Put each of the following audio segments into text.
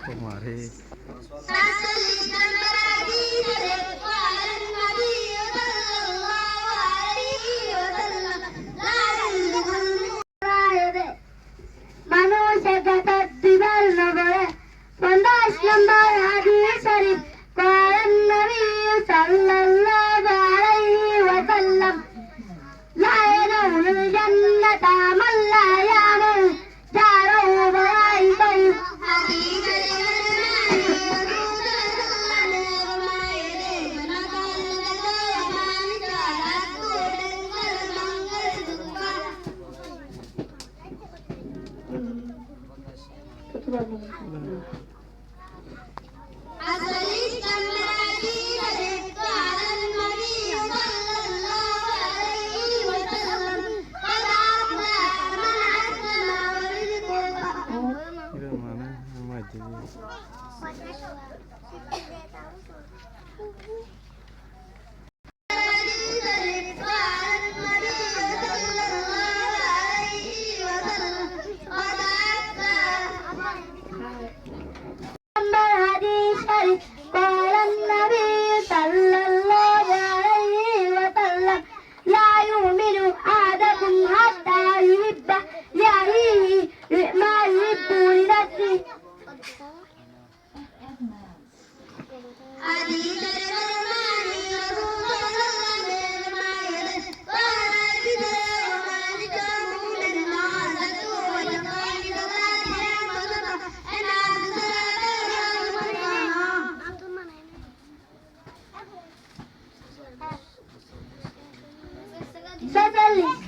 तुम्हारे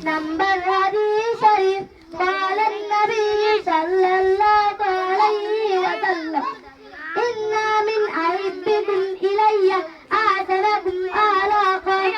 نمبر حديث شريف قال النبي صلى الله عليه وسلم إن من أحبكم إلي أعتبكم أعلاقا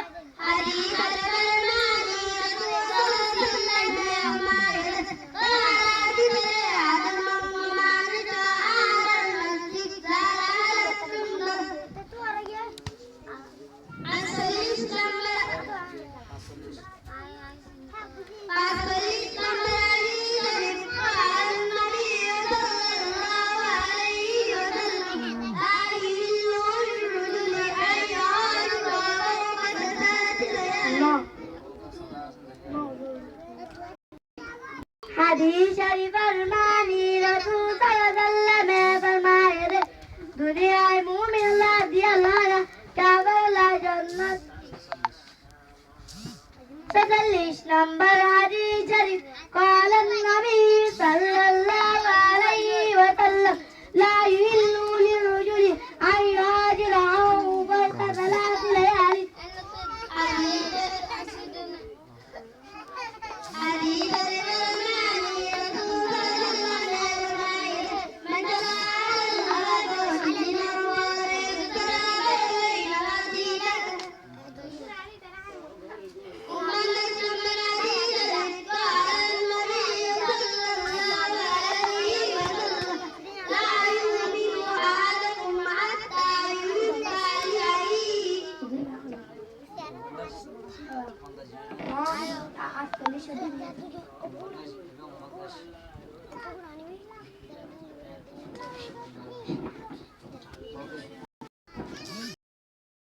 حدیث شریف فرمانی رسول صلی اللہ علیہ وسلم نے فرمایا ہے دنیا مومن اللہ دی اللہ کعبہ لا جنت 46 نمبر حدیث شریف قال النبي صلى الله عليه وسلم لا يحل للرجل أن يهاجر فوق 3 ليال